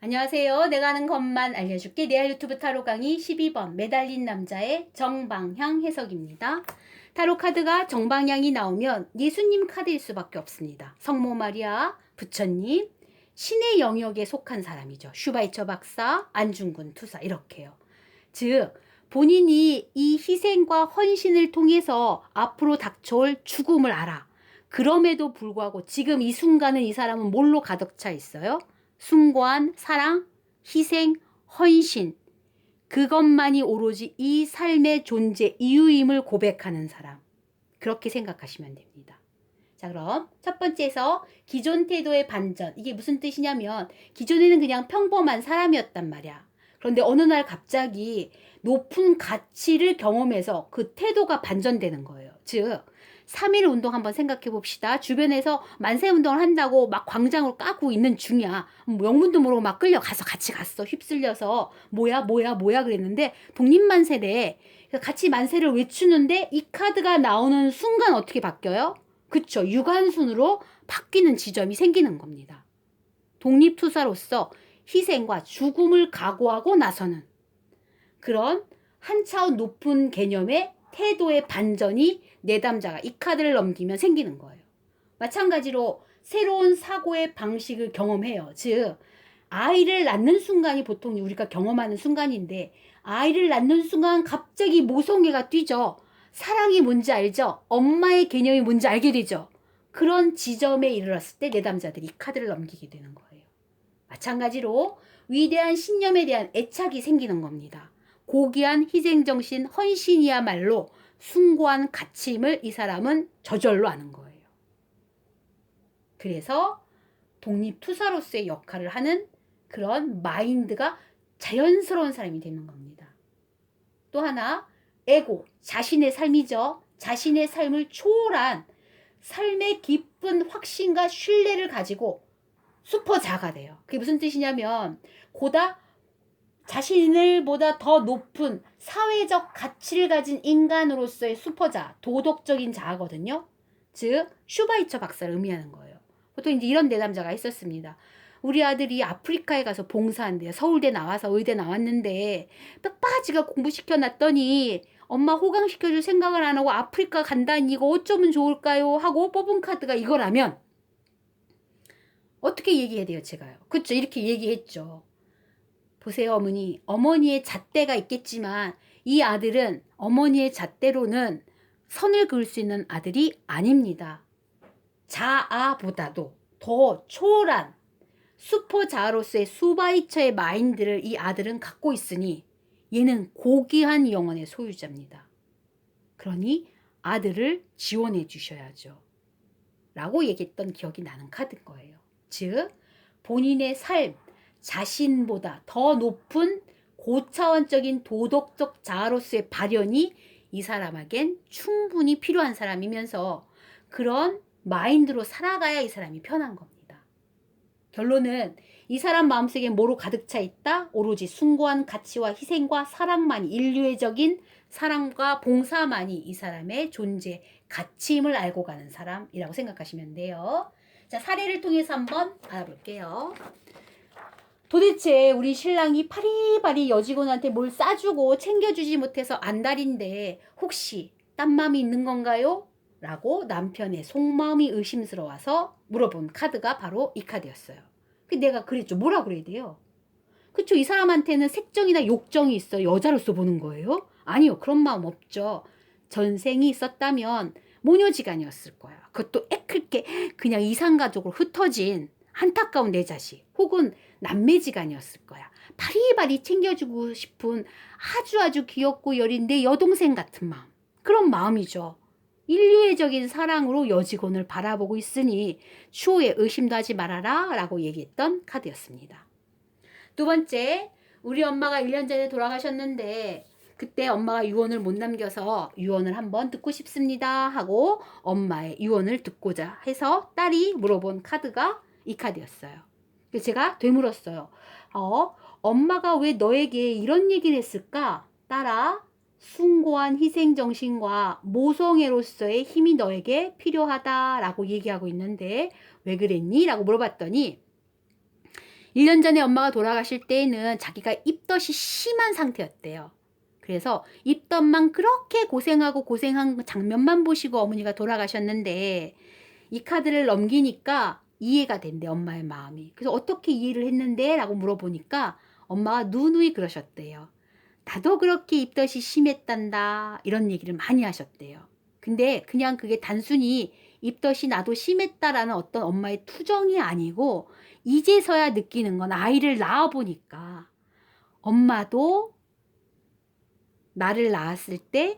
안녕하세요. 내가 아는 것만 알려줄게. 레알 유튜브 타로 강의 12번 매달린 남자의 정방향 해석입니다. 타로 카드가 정방향이 나오면 예수님 카드일 수밖에 없습니다. 성모 마리아, 부처님, 신의 영역에 속한 사람이죠. 슈바이처 박사, 안중근 투사 이렇게요. 즉 본인이 이 희생과 헌신을 통해서 앞으로 닥쳐올 죽음을 알아. 그럼에도 불구하고 지금 이 순간은 이 사람은 뭘로 가득 차 있어요? 숭고한 사랑, 희생, 헌신. 그것만이 오로지 이 삶의 존재 이유임을 고백하는 사람. 그렇게 생각하시면 됩니다. 자, 그럼 첫 번째에서 기존 태도의 반전. 이게 무슨 뜻이냐면 기존에는 그냥 평범한 사람이었단 말이야. 그런데 어느 날 갑자기 높은 가치를 경험해서 그 태도가 반전되는 거예요. 즉 3.1 운동 한번 생각해 봅시다. 주변에서 만세 운동을 한다고 막 광장으로 까고 있는 중이야. 명분도 모르고 막 끌려가서 같이 갔어. 휩쓸려서 뭐야 그랬는데 독립만세래. 같이 만세를 외치는데 이 카드가 나오는 순간 어떻게 바뀌어요? 그쵸. 유관순으로 바뀌는 지점이 생기는 겁니다. 독립투사로서 희생과 죽음을 각오하고 나서는 그런 한 차원 높은 개념의 태도의 반전이 내담자가 이 카드를 넘기면 생기는 거예요. 마찬가지로 새로운 사고의 방식을 경험해요. 즉 아이를 낳는 순간이 보통 우리가 경험하는 순간인데 아이를 낳는 순간 갑자기 모성애가 뛰죠. 사랑이 뭔지 알죠? 엄마의 개념이 뭔지 알게 되죠. 그런 지점에 이르렀을 때 내담자들이 이 카드를 넘기게 되는 거예요. 마찬가지로 위대한 신념에 대한 애착이 생기는 겁니다. 고귀한 희생정신, 헌신이야말로 숭고한 가치임을 이 사람은 저절로 아는 거예요. 그래서 독립투사로서의 역할을 하는 그런 마인드가 자연스러운 사람이 되는 겁니다. 또 하나, 에고, 자신의 삶이죠. 자신의 삶을 초월한 삶의 깊은 확신과 신뢰를 가지고 슈퍼자가 돼요. 그게 무슨 뜻이냐면 보다 자신을 보다 더 높은 사회적 가치를 가진 인간으로서의 슈퍼자, 도덕적인 자아거든요. 즉 슈바이처 박사를 의미하는 거예요. 보통 이제 이런 내담자가 있었습니다. 우리 아들이 아프리카에 가서 봉사한대요. 서울대 나와서 의대 나왔는데 뼈빠지가 공부시켜놨더니 엄마 호강시켜줄 생각을 안 하고 아프리카 간다니 이거 어쩌면 좋을까요? 하고 뽑은 카드가 이거라면 어떻게 얘기해야 돼요, 제가요? 그쵸? 이렇게 얘기했죠. 보세요, 어머니. 어머니의 잣대가 있겠지만 이 아들은 어머니의 잣대로는 선을 그을 수 있는 아들이 아닙니다. 자아보다도 더 초월한 슈퍼자아로서의 수바이처의 마인드를 이 아들은 갖고 있으니 얘는 고귀한 영혼의 소유자입니다. 그러니 아들을 지원해 주셔야죠. 라고 얘기했던 기억이 나는 카드인 거예요. 즉 본인의 삶, 자신보다 더 높은 고차원적인 도덕적 자아로서의 발현이 이 사람에겐 충분히 필요한 사람이면서 그런 마인드로 살아가야 이 사람이 편한 겁니다. 결론은 이 사람 마음속에 뭐로 가득 차 있다? 오로지 숭고한 가치와 희생과 사랑만이, 인류애적인 사랑과 봉사만이 이 사람의 존재, 가치임을 알고 가는 사람이라고 생각하시면 돼요. 자, 사례를 통해서 한번 알아볼게요. 도대체 우리 신랑이 파리파리 여직원한테 뭘 싸주고 챙겨주지 못해서 안달인데 혹시 딴 마음이 있는 건가요? 라고 남편의 속마음이 의심스러워서 물어본 카드가 바로 이 카드였어요. 내가 그랬죠. 뭐라 그래야 돼요? 그쵸? 이 사람한테는 색정이나 욕정이 있어 여자로서 보는 거예요? 아니요. 그런 마음 없죠. 전생이 있었다면 모녀지간이었을 거야. 그것도 애클게 그냥 이상가족으로 흩어진 안타까운 내 자식 혹은 남매지간이었을 거야. 바리바리 챙겨주고 싶은 아주 귀엽고 여린 내 여동생 같은 마음. 그런 마음이죠. 인류애적인 사랑으로 여직원을 바라보고 있으니 추후에 의심도 하지 말아라 라고 얘기했던 카드였습니다. 두 번째, 우리 엄마가 1년 전에 돌아가셨는데 그때 엄마가 유언을 못 남겨서 유언을 한번 듣고 싶습니다 하고 엄마의 유언을 듣고자 해서 딸이 물어본 카드가 이 카드였어요. 그래서 제가 되물었어요. 엄마가 왜 너에게 이런 얘기를 했을까? 딸아, 숭고한 희생정신과 모성애로서의 힘이 너에게 필요하다라고 얘기하고 있는데 왜 그랬니? 라고 물어봤더니 1년 전에 엄마가 돌아가실 때에는 자기가 입덧이 심한 상태였대요. 그래서 입덧만 그렇게 고생하고 고생한 장면만 보시고 어머니가 돌아가셨는데 이 카드를 넘기니까 이해가 된대, 엄마의 마음이. 그래서 어떻게 이해를 했는데? 라고 물어보니까 엄마가 누누이 그러셨대요. 나도 그렇게 입덧이 심했단다. 이런 얘기를 많이 하셨대요. 근데 그냥 그게 단순히 입덧이 나도 심했다라는 어떤 엄마의 투정이 아니고 이제서야 느끼는 건 아이를 낳아보니까 엄마도 나를 낳았을 때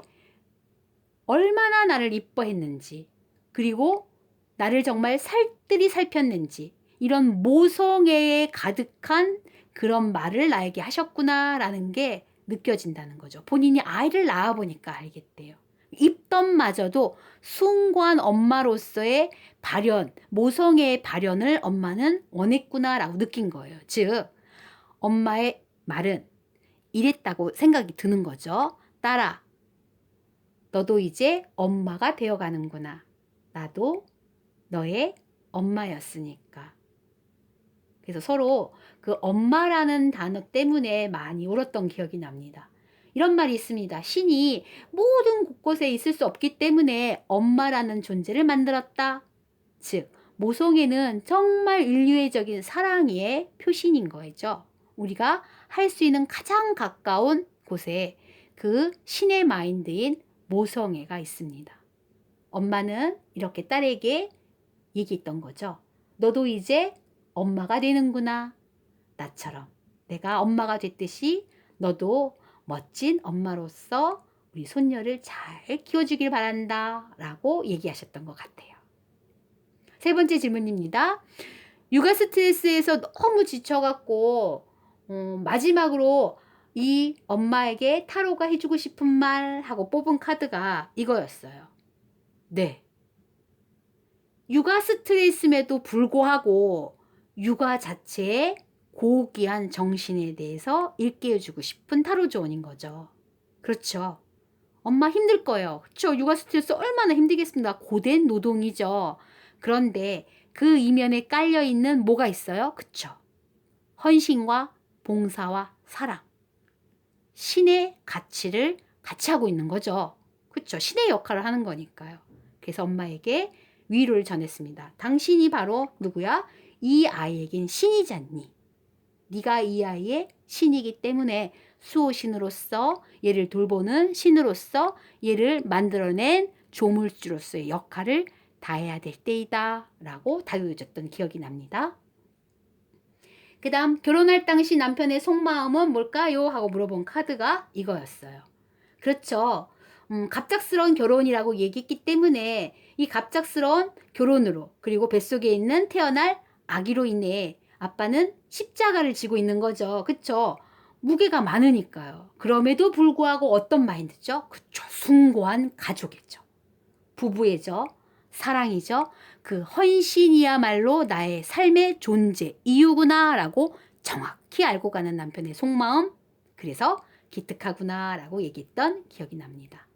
얼마나 나를 이뻐했는지, 그리고 나를 정말 살뜰히 살폈는지, 이런 모성애에 가득한 그런 말을 나에게 하셨구나라는 게 느껴진다는 거죠. 본인이 아이를 낳아보니까 알겠대요. 입덧마저도 숭고한 엄마로서의 발현, 모성애의 발현을 엄마는 원했구나라고 느낀 거예요. 즉, 엄마의 말은 이랬다고 생각이 드는 거죠. 딸아, 너도 이제 엄마가 되어가는구나. 나도 너의 엄마였으니까. 그래서 서로 그 엄마라는 단어 때문에 많이 울었던 기억이 납니다. 이런 말이 있습니다. 신이 모든 곳곳에 있을 수 없기 때문에 엄마라는 존재를 만들었다. 즉, 모성애는 정말 인류애적인 사랑의 표신인 거죠. 우리가 할 수 있는 가장 가까운 곳에 그 신의 마인드인 모성애가 있습니다. 엄마는 이렇게 딸에게 얘기했던 거죠. 너도 이제 엄마가 되는구나. 나처럼 내가 엄마가 됐듯이 너도 멋진 엄마로서 우리 손녀를 잘 키워주길 바란다 라고 얘기하셨던 것 같아요. 세 번째 질문입니다. 육아 스트레스에서 너무 지쳐갖고 마지막으로 이 엄마에게 타로가 해주고 싶은 말 하고 뽑은 카드가 이거였어요. 네. 육아 스트레스임에도 불구하고 육아 자체의 고귀한 정신에 대해서 일깨워주고 싶은 타로 조언인 거죠. 그렇죠. 엄마 힘들 거예요. 그렇죠. 육아 스트레스 얼마나 힘들겠습니까? 고된 노동이죠. 그런데 그 이면에 깔려있는 뭐가 있어요? 그렇죠. 헌신과 봉사와 사랑. 신의 가치를 같이 하고 있는 거죠. 그렇죠. 신의 역할을 하는 거니까요. 그래서 엄마에게 위로를 전했습니다. 당신이 바로 누구야? 이 아이에겐 신이잖니. 네가 이 아이의 신이기 때문에 수호신으로서 얘를 돌보는 신으로서 얘를 만들어낸 조물주로서의 역할을 다해야 될 때이다 라고 다독여줬던 기억이 납니다. 그 다음 결혼할 당시 남편의 속마음은 뭘까요? 하고 물어본 카드가 이거였어요. 그렇죠. 갑작스러운 결혼이라고 얘기했기 때문에 이 갑작스러운 결혼으로 그리고 뱃속에 있는 태어날 아기로 인해 아빠는 십자가를 지고 있는 거죠. 그쵸? 무게가 많으니까요. 그럼에도 불구하고 어떤 마인드죠? 그쵸? 숭고한 가족이죠. 부부애죠. 사랑이죠. 그 헌신이야말로 나의 삶의 존재, 이유구나 라고 정확히 알고 가는 남편의 속마음. 그래서 기특하구나 라고 얘기했던 기억이 납니다.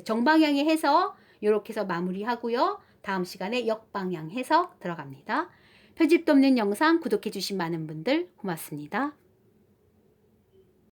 정방향에 해서 이렇게 해서 마무리하고요. 다음 시간에 역방향 해서 들어갑니다. 편집도 없는 영상 구독해 주신 많은 분들 고맙습니다.